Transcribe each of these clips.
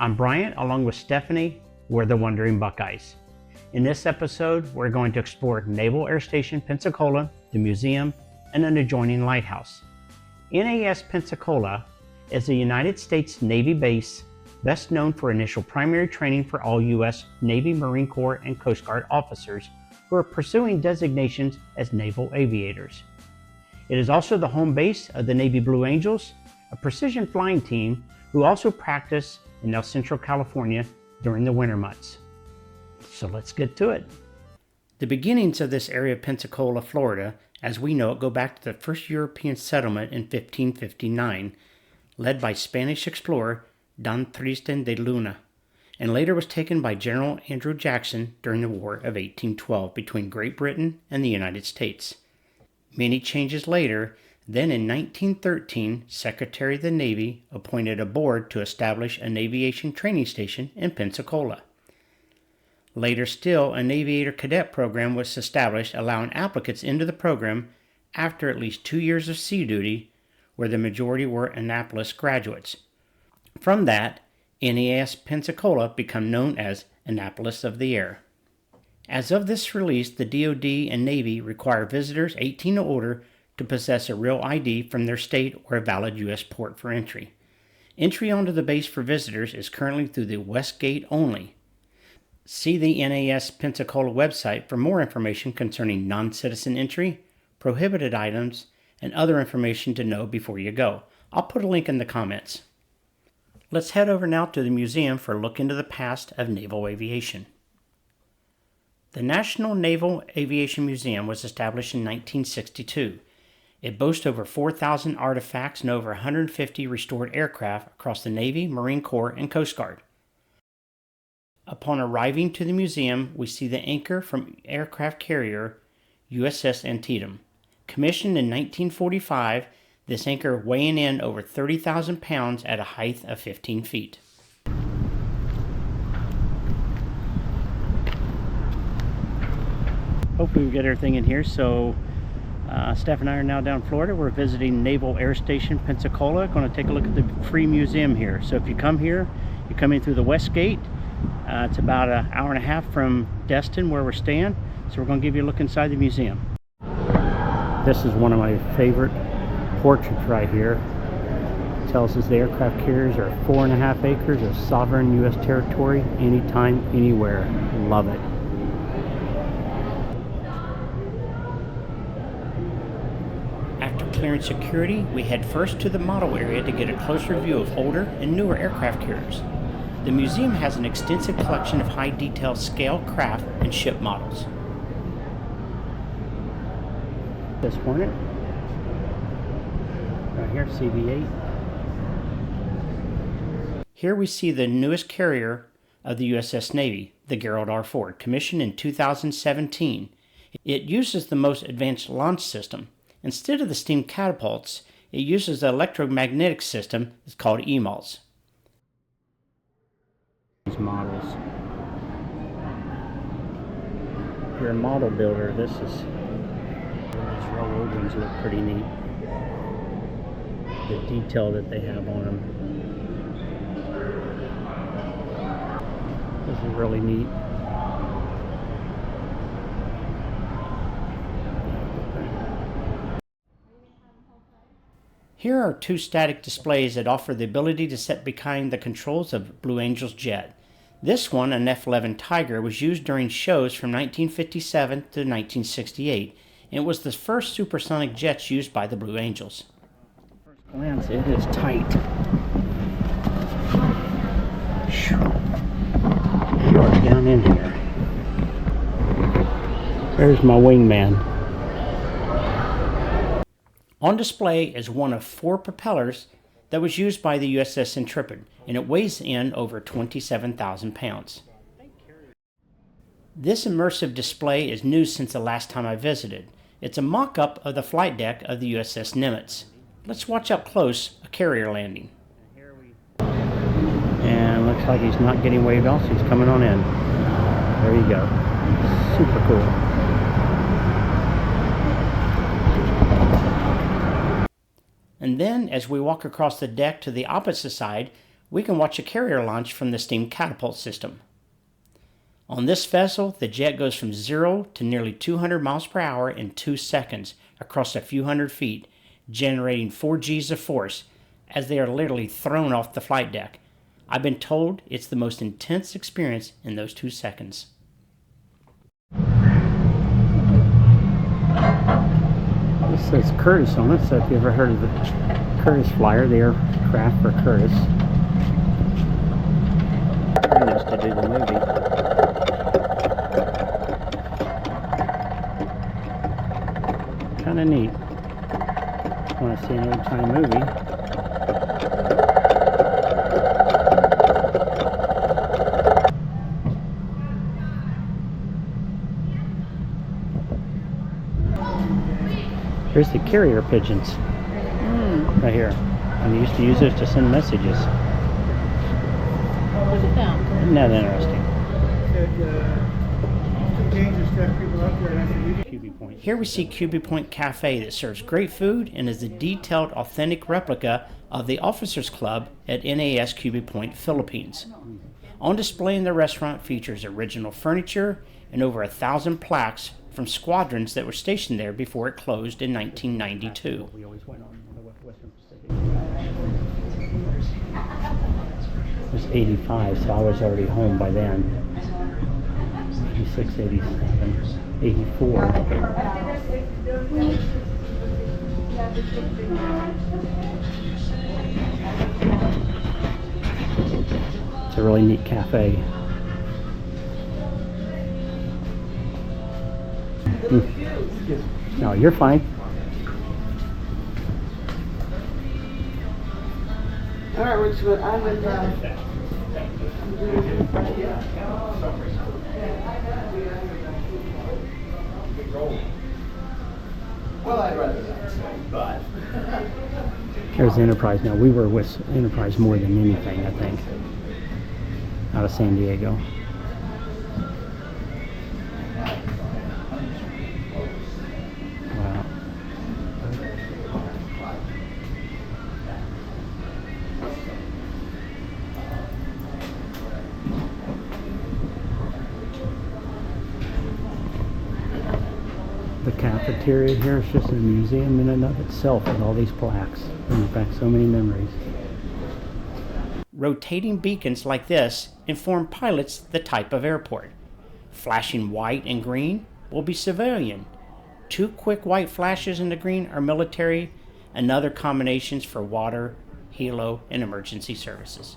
I'm Bryant, along with Stephanie. We're the Wandering Buckeyes. In this episode, we're going to explore Naval Air Station Pensacola, the museum, and an adjoining lighthouse. NAS Pensacola is a United States Navy base best known for initial primary training for all U.S. Navy, Marine Corps, and Coast Guard officers who are pursuing designations as naval aviators. It is also the home base of the Navy Blue Angels, a precision flying team who also practice in El Centro, California during the winter months. So let's get to it. The beginnings of this area of Pensacola, Florida, as we know it, go back to the first European settlement in 1559, led by Spanish explorer Don Tristan de Luna, and later was taken by General Andrew Jackson during the War of 1812 between Great Britain and the United States. Many changes later, then in 1913, Secretary of the Navy appointed a board to establish an aviation training station in Pensacola. Later still, an aviator cadet program was established, allowing applicants into the program after at least 2 years of sea duty, where the majority were Annapolis graduates. From that, NAS Pensacola became known as Annapolis of the Air. As of this release, the DoD and Navy require visitors 18 or older to possess a real ID from their state or a valid U.S. port for entry. Entry onto the base for visitors is currently through the West Gate only. See the NAS Pensacola website for more information concerning non-citizen entry, prohibited items, and other information to know before you go. I'll put a link in the comments. Let's head over now to the museum for a look into the past of naval aviation. The National Naval Aviation Museum was established in 1962. It boasts over 4,000 artifacts and over 150 restored aircraft across the Navy, Marine Corps, and Coast Guard. Upon arriving to the museum, we see the anchor from aircraft carrier USS Antietam. Commissioned in 1945, this anchor weighing in over 30,000 pounds at a height of 15 feet. Hopefully we get everything in here. So Steph and I are now down in Florida. We're visiting Naval Air Station Pensacola. Going to take a look at the free museum here. So if you come here, you come in through the West Gate. It's about an hour and a half from Destin, where we're staying. So we're going to give you a look inside the museum. This is one of my favorite portraits right here. It tells us the aircraft carriers are 4.5 acres of sovereign U.S. territory, anytime, anywhere. Love it. After clearing security, we head first to the model area to get a closer view of older and newer aircraft carriers. The museum has an extensive collection of high-detail scale craft and ship models. This Hornet, right here, CV-8. Here we see the newest carrier of the USS Navy, the Gerald R. Ford, commissioned in 2017. It uses the most advanced launch system. Instead of the steam catapults, it uses the electromagnetic system. It's called EMALS. These models. If you're a model builder, these roll ones look pretty neat. The detail that they have on them. This is really neat. Here are two static displays that offer the ability to sit behind the controls of Blue Angel's jet. This one, an F-11 Tiger, was used during shows from 1957 to 1968, and it was the first supersonic jets used by the Blue Angels. At first glance, it is tight. You're down in here. There's my wingman. On display is one of 4 propellers that was used by the USS Intrepid, and it weighs in over 27,000 pounds. This immersive display is new since the last time I visited. It's a mock-up of the flight deck of the USS Nimitz. Let's watch up close a carrier landing. And looks like he's not getting waved off, so he's coming on in. There you go. Super cool. And then, as we walk across the deck to the opposite side, we can watch a carrier launch from the steam catapult system. On this vessel, the jet goes from 0 to nearly 200 miles per hour in 2 seconds across a few hundred feet, generating 4 Gs of force as they are literally thrown off the flight deck. I've been told it's the most intense experience in those 2 seconds. This says Curtis on it, so if you ever heard of the Curtis Flyer, the aircraft for Curtis. He used to do the movie. Kind of neat. Want to see an old time movie? Here's the carrier pigeons. Right here. And they used to use those to send messages. Look at them. Isn't that interesting? Here we see Cuby Point Cafe that serves great food and is a detailed, authentic replica of the Officers Club at NAS Cuby Point, Philippines. On display in the restaurant features original furniture and over 1,000 plaques from squadrons that were stationed there before it closed in 1992. We always went on the Western Pacific. It was 85, so I was already home by then. 86, 87, 84. It's a really neat cafe. No, you're fine. All right, which one? I'm with Well, I'd rather not say, but There's Enterprise now. We were with Enterprise more than anything, I think, out of San Diego. Wow. The cafeteria here is just a museum in and of itself with all these plaques. Brings back so many memories. Rotating beacons like this inform pilots the type of airport. Flashing white and green will be civilian. 2 quick white flashes in the green are military, and other combinations for water, helo, and emergency services.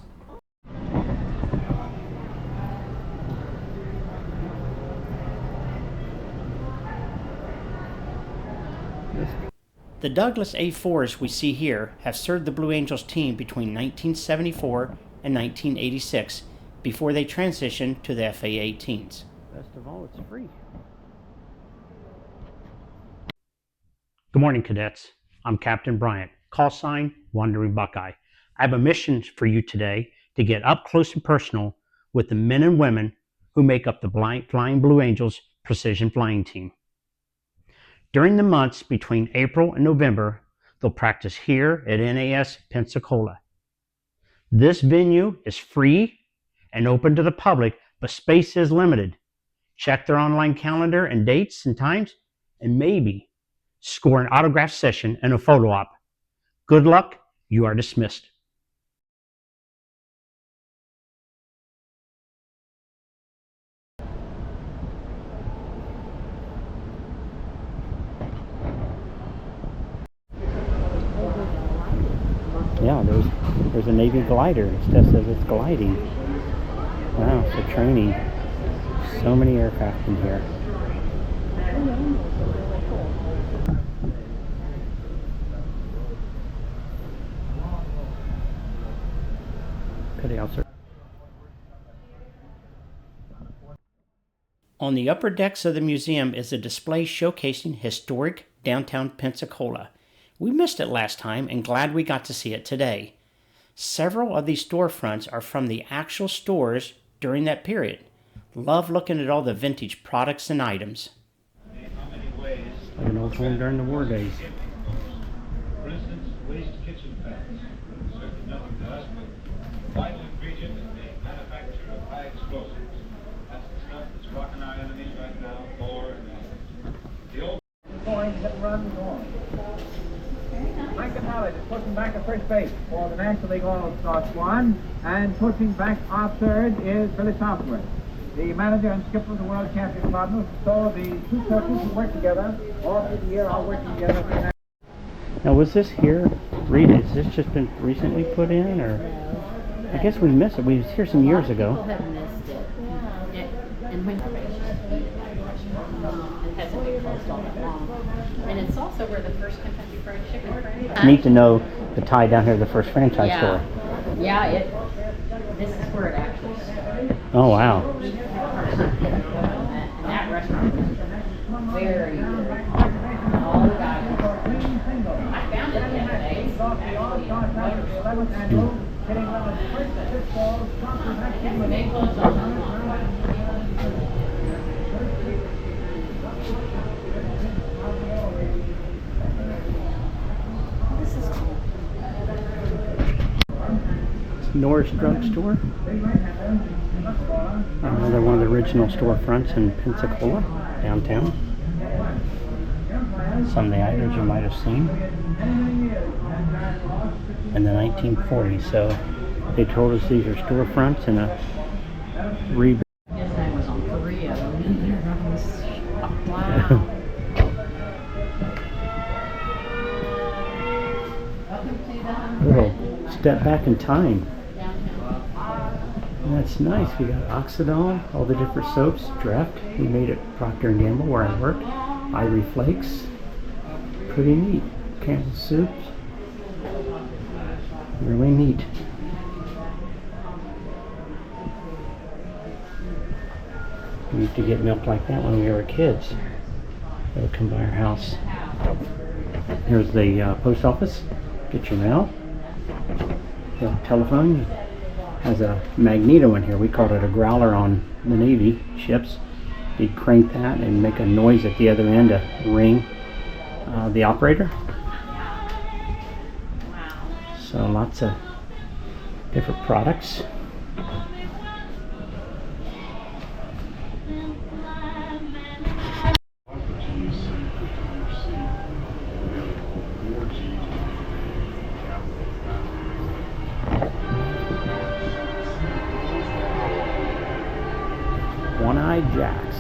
The Douglas A4s we see here have served the Blue Angels team between 1974 and 1986 before they transitioned to the FA-18s. Best of all, it's free. Good morning, cadets. I'm Captain Bryant, call sign Wandering Buckeye. I have a mission for you today to get up close and personal with the men and women who make up the Flying Blue Angels Precision Flying Team. During the months between April and November, they'll practice here at NAS Pensacola. This venue is free and open to the public, but space is limited. Check their online calendar and dates and times, and maybe score an autograph session and a photo op. Good luck, you are dismissed. Yeah, there's a Navy glider. It just says it's gliding. Wow, for training. So many aircraft in here. On the upper decks of the museum is a display showcasing historic downtown Pensacola. We missed it last time and glad we got to see it today. Several of these storefronts are from the actual stores during that period. Love looking at all the vintage products and items. Like an old home during the war days. For instance, waste kitchen pans. Certainly nothing to us, but explosives. That's the stuff that's rocking our enemies right now, more and the old going, hit and run, going. Lincoln Knowledge is pushing back at first base for the National League All-Star squad, and pushing back off third is Billy Southwood, the manager and skipper of the World Champion Cardinals. So the two coaches who work together all through the year are working together. Now, was this here, Rita, has this just been recently put in, or? I guess we missed it. We was here some years ago. People have missed it. And when it hasn't been closed all that long. And it's also where the first Kentucky Fried Chicken franchise. Need to know the tie down here, the first franchise store. Yeah, this is where it actually started. Oh, wow. And that restaurant was very good. All the guys. I found it the other day. When they closed on this is cool. Norris Drug Store. Another one of the original storefronts in Pensacola, downtown. Some of the items you might have seen in the 1940s. So they told us these are storefronts and a rebuild. Yes, I was on 3 of them in there. I was shocked. Wow. Welcome to A little step back in time. downtown. And that's nice. We got Oxidol, all the different soaps, Draft. We made it Procter & Gamble where I work. Ivory Flakes. Pretty neat. Kansas soups. Really neat. We used to get milk like that when we were kids. They would come by our house. Here's the post office. Get your mail. The telephone has a magneto in here. We called it a growler on the Navy ships. You'd crank that and make a noise at the other end to ring the operator. So lots of different products. One-eyed Jacks.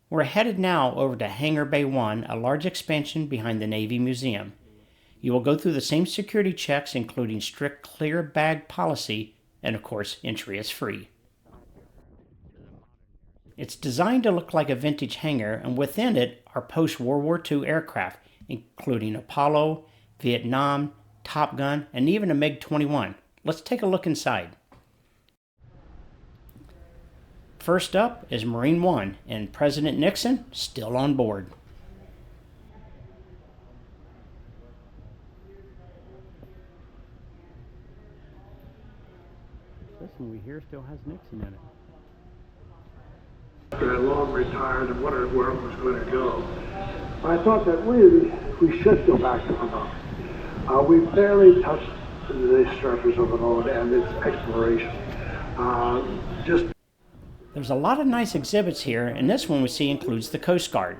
We're headed now over to Hangar Bay 1, a large expansion behind the Navy Museum. You will go through the same security checks, including strict clear bag policy, and of course, entry is free. It's designed to look like a vintage hangar, and within it are post-World War II aircraft, including Apollo, Vietnam, Top Gun, and even a MiG-21. Let's take a look inside. First up is Marine One, and President Nixon still on board. This one we hear still has Nixon in it. After I long retired and wondered where it was going to go, I thought that really we should go back to the moon. We barely touched the surface of the moon and its exploration. There's a lot of nice exhibits here, and this one we see includes the Coast Guard.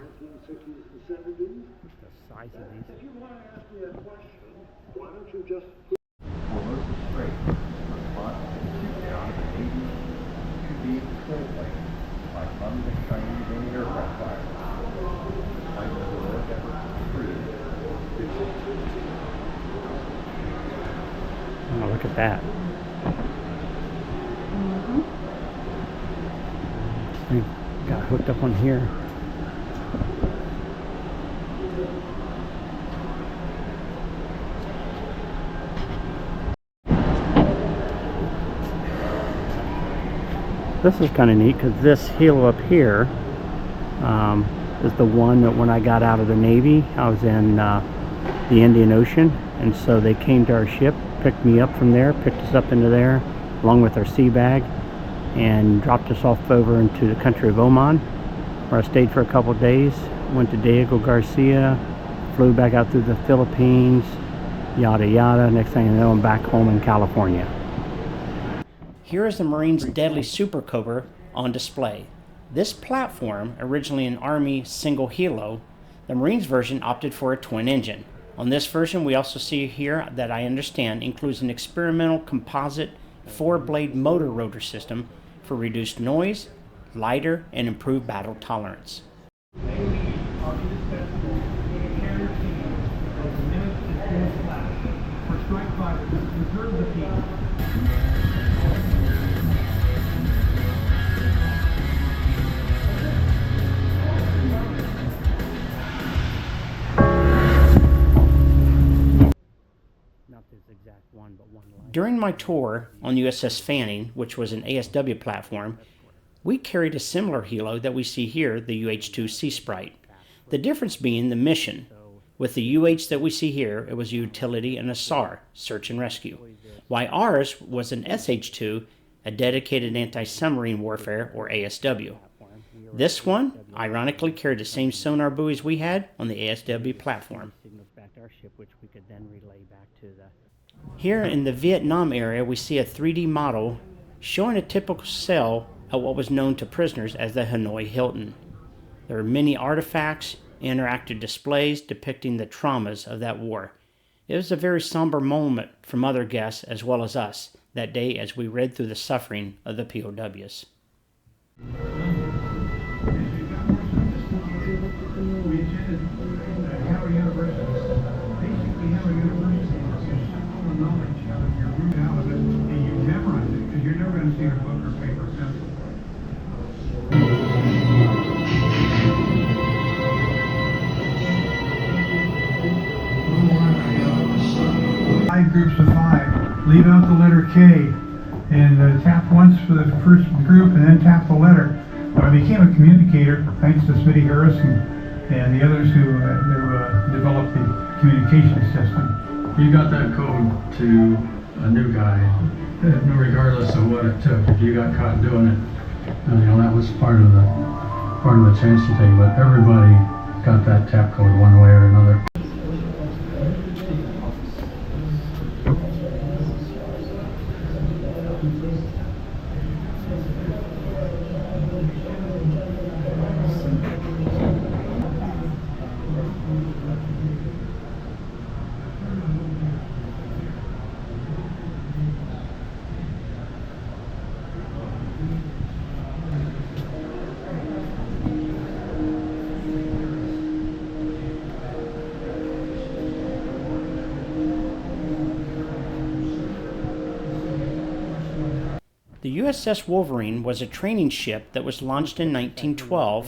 The size of these. If you want to ask me a question, why don't you just... Well, most of the straight response to shoot down the Navy to be control plane, like London and Chinese anti-aircraft fire. I know the work effort free. Oh, look at that. We got hooked up on here. This is kind of neat because this hill up here is the one that when I got out of the Navy, I was in the Indian Ocean, and so they came to our ship, picked me up from there, picked us up into there along with our sea bag, and dropped us off over into the country of Oman, where I stayed for a couple of days went to Diego Garcia, flew back out through the Philippines, yada yada. Next thing you know, I'm back home in California. Here is the Marine's deadly Super Cobra on display. This platform, originally an Army single helo, the Marines version opted for a twin engine. On this version, we also see here that I understand includes an experimental composite 4-blade motor rotor system for reduced noise, lighter, and improved battle tolerance. During my tour on USS Fanning, which was an ASW platform, we carried a similar helo that we see here, the UH-2 Sea Sprite. The difference being the mission. With the UH that we see here, it was a utility and a SAR, search and rescue, while ours was an SH-2, a dedicated anti-submarine warfare, or ASW. This one, ironically, carried the same sonar buoys we had on the ASW platform. Here in the Vietnam area, we see a 3D model showing a typical cell at what was known to prisoners as the Hanoi Hilton. There are many artifacts, interactive displays depicting the traumas of that war. It was a very somber moment from other guests as well as us that day as we read through the suffering of the POWs. Groups of 5. Leave out the letter K and tap once for the first group and then tap the letter. I became a communicator thanks to Smitty Harrison and the others who developed the communication system. You got that code to a new guy, regardless of what it took. If you got caught doing it, that was part of the chancy thing. But everybody got that tap code one way or another. The USS Wolverine was a training ship that was launched in 1912.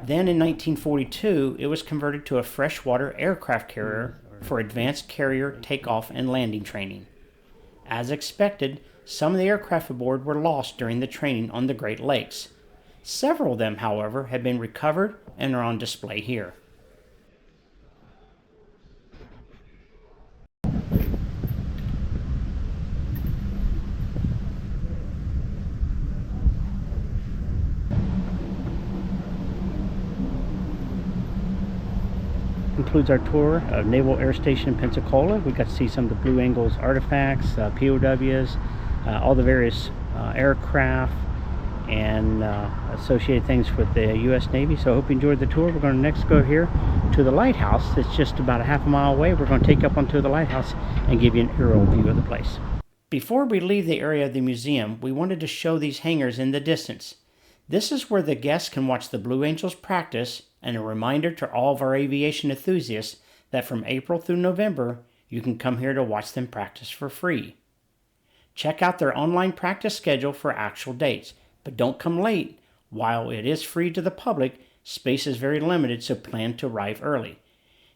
Then in 1942, it was converted to a freshwater aircraft carrier for advanced carrier takeoff and landing training. As expected, some of the aircraft aboard were lost during the training on the Great Lakes. Several of them, however, have been recovered and are on display here. Concludes our tour of Naval Air Station Pensacola. We got to see some of the Blue Angles artifacts, POWs, all the various aircraft and associated things with the U.S. Navy. So I hope you enjoyed the tour. We're going to next go here to the lighthouse. It's just about a half a mile away. We're going to take you up onto the lighthouse and give you an aerial view of the place. Before we leave the area of the museum, we wanted to show these hangars in the distance. This is where the guests can watch the Blue Angels practice, and a reminder to all of our aviation enthusiasts that from April through November, you can come here to watch them practice for free. Check out their online practice schedule for actual dates, but don't come late. While it is free to the public, space is very limited, so plan to arrive early.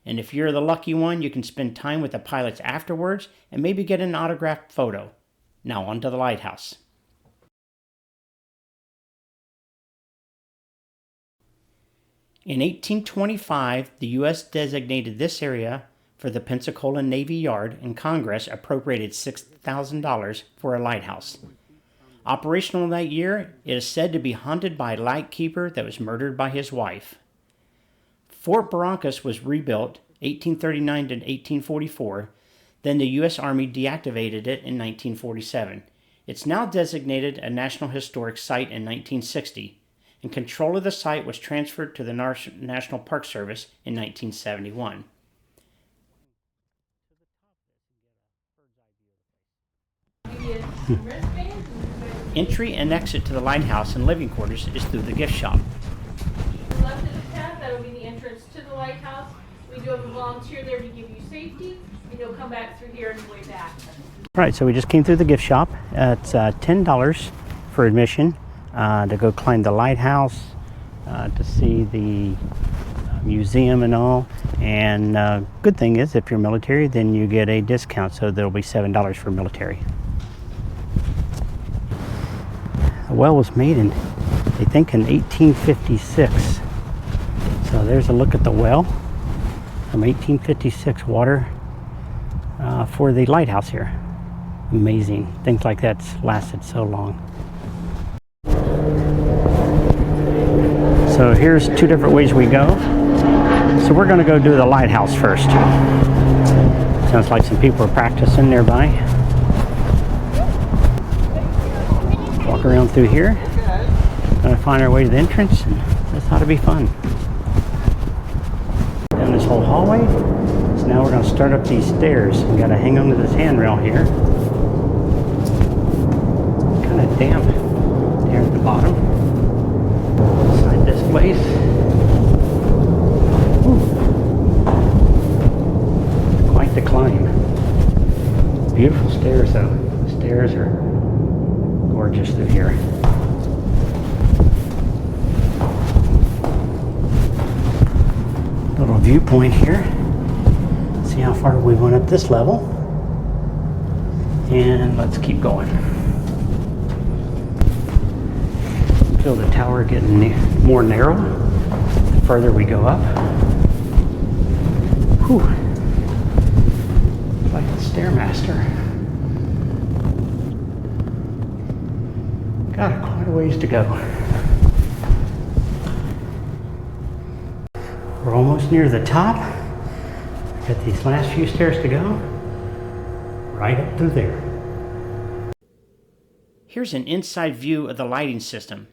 And if you're the lucky one, you can spend time with the pilots afterwards and maybe get an autographed photo. Now on to the lighthouse. In 1825, the U.S. designated this area for the Pensacola Navy Yard, and Congress appropriated $6,000 for a lighthouse. Operational that year, it is said to be haunted by a lightkeeper that was murdered by his wife. Fort Barrancas was rebuilt 1839 to 1844. Then the U.S. Army deactivated it in 1947. It's now designated a National Historic Site in 1960, and control of the site was transferred to the National Park Service in 1971. Entry and exit to the lighthouse and living quarters is through the gift shop. Left of the path, that'll be the entrance to the lighthouse. We do have a volunteer there to give you safety, and you'll come back through here on the way back. All right, so we just came through the gift shop. It's $10 for admission to go climb the lighthouse, to see the museum and all. And good thing is, if you're military, then you get a discount, so there'll be $7 for military. The well was made in, they think, in 1856. So there's a look at the well from 1856, water for the lighthouse here. Amazing. Things like that's lasted so long. So here's two different ways we go. So we're going to go do the lighthouse first. Sounds like some people are practicing nearby. Walk around through here. Going to find our way to the entrance, and this ought to be fun. Down this whole hallway. So now we're going to start up these stairs. We got to hang on to this handrail here. Kind of damp there at the bottom. Inside this place. Ooh. Quite the climb. Beautiful stairs though. The stairs are gorgeous through here. Little viewpoint here. See how far we went up this level. And let's keep going. Feel the tower getting more narrow the further we go up. Whew. Like the Stairmaster. Got quite a ways to go. We're almost near the top. Got these last few stairs to go. Right up through there. Here's an inside view of the lighting system.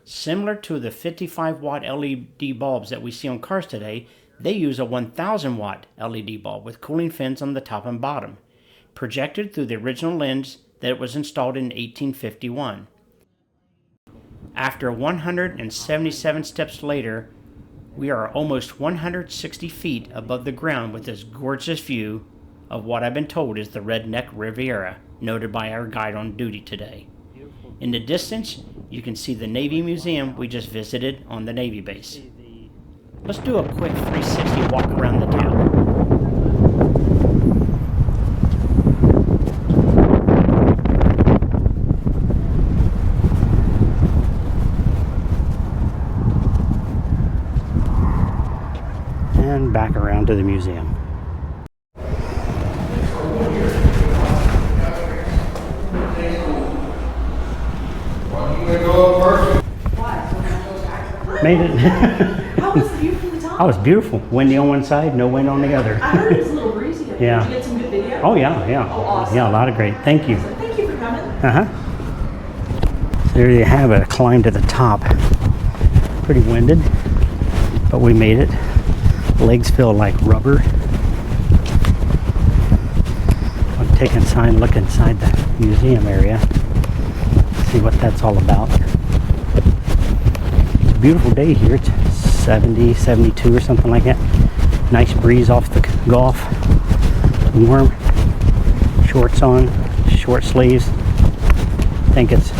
Similar to the 55-watt LED bulbs that we see on cars today, they use a 1,000-watt LED bulb with cooling fins on the top and bottom, projected through the original lens that was installed in 1851. After 177 steps later, we are almost 160 feet above the ground with this gorgeous view of what I've been told is the Redneck Riviera, noted by our guide on duty today. In the distance, you can see the Navy Museum we just visited on the Navy base. Let's do a quick 360 walk around the town. And back around to the museum. Made it. How was the view from the top? Oh, it's beautiful. Windy on one side, no wind on the other. I heard it was a little breezy. Yeah. Did you get some good video? Oh yeah, yeah. Oh, awesome. Yeah, a lot of great. Thank you. Thank you for coming. So there you have it, a climb to the top. Pretty winded, but we made it. Legs feel like rubber. I'll take inside and look inside the museum area. See what that's all about. It's a beautiful day here. It's 70, 72 or something like that. Nice breeze off the Gulf. Warm. Shorts on, short sleeves. I think it's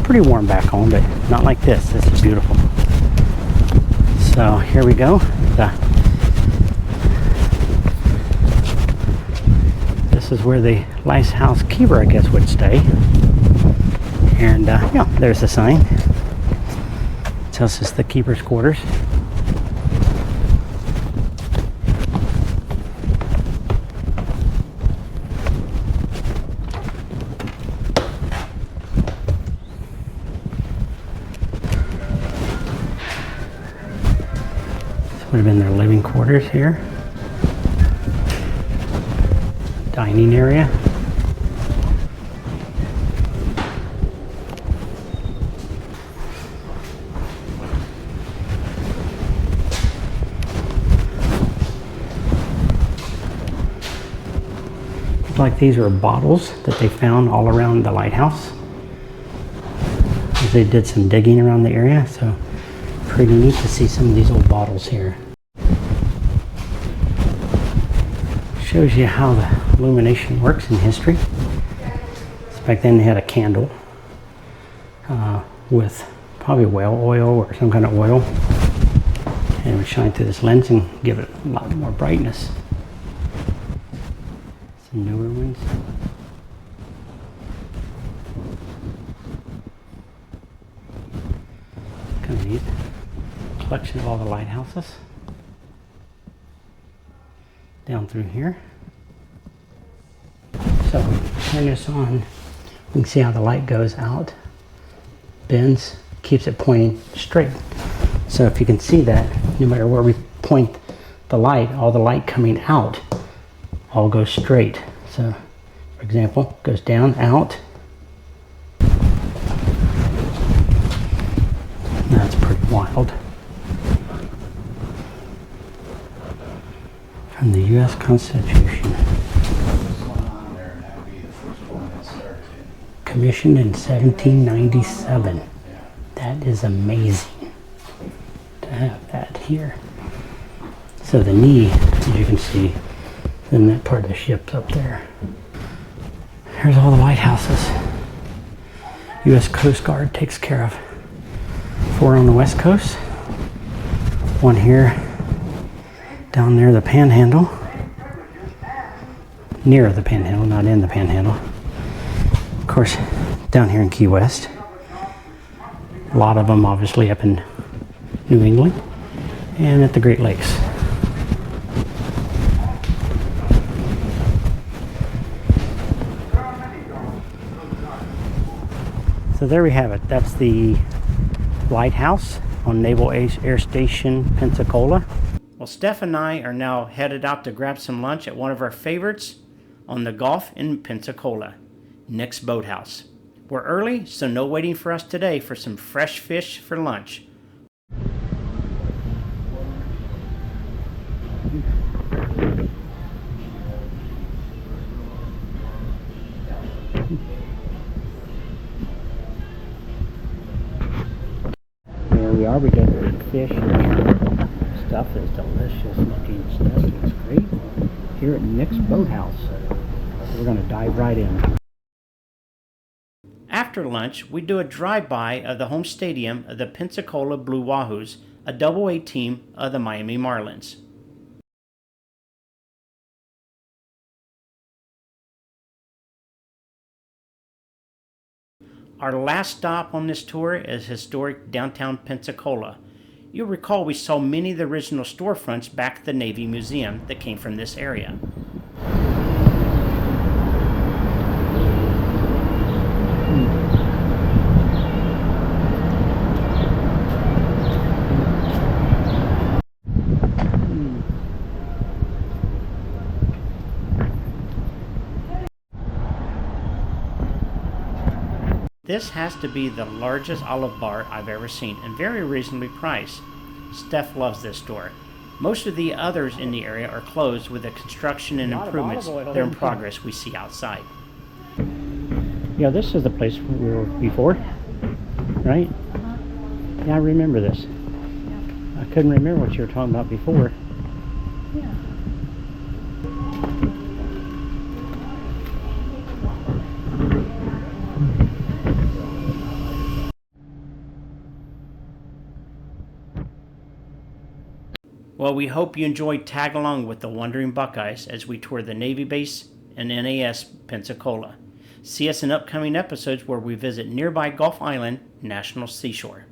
pretty warm back home, but not like this. This is beautiful. So here we go. This is where the lighthouse keeper, I guess, would stay. And yeah, there's the sign. It tells us the keeper's quarters. Would have in their living quarters here. Dining area. Looks like these are bottles that they found all around the lighthouse. They did some digging around the area, so pretty neat to see some of these old bottles here. Shows you how the illumination works in history. So back then they had a candle with probably whale oil or some kind of oil, and it would shine through this lens and give it a lot more brightness. Some newer ones. Kind of neat. Collection of all the lighthouses. Down through here. So turn this on, you can see how the light goes out, bends, keeps it pointing straight. So if you can see that, no matter where we point the light, all the light coming out all goes straight. So for example, goes down, out. That's pretty wild. From the U.S. Constitution. Commissioned in 1797. That is amazing to have that here. So the knee, as you can see, then that part of the ship's up there. Here's all the lighthouses. U.S. Coast Guard takes care of 4 on the west coast, 1 here down near the Panhandle, near the Panhandle, not in the Panhandle. Of course, down here in Key West, a lot of them obviously up in New England and at the Great Lakes. So there we have it. That's the lighthouse on Naval Air Station Pensacola. Well, Steph and I are now headed out to grab some lunch at one of our favorites on the Gulf in Pensacola, Nick's Boathouse. We're early, so no waiting for us today for some fresh fish for lunch. There we are, we got the fish and stuff is delicious looking. Stuff looks great here at Nick's Boathouse. We're going to dive right in. After lunch, we do a drive-by of the home stadium of the Pensacola Blue Wahoos, a Double-A team of the Miami Marlins. Our last stop on this tour is historic downtown Pensacola. You'll recall we saw many of the original storefronts back at the Navy Museum that came from this area. This has to be the largest olive bar I've ever seen and very reasonably priced. Steph loves this store. Most of the others in the area are closed with the construction and improvements that are in progress we see outside. Yeah, this is the place we were before, right? Yeah, I remember this. I couldn't remember what you were talking about before. Well, we hope you enjoyed tag along with the Wandering Buckeyes as we tour the Navy base in NAS Pensacola. See us in upcoming episodes where we visit nearby Gulf Island National Seashore.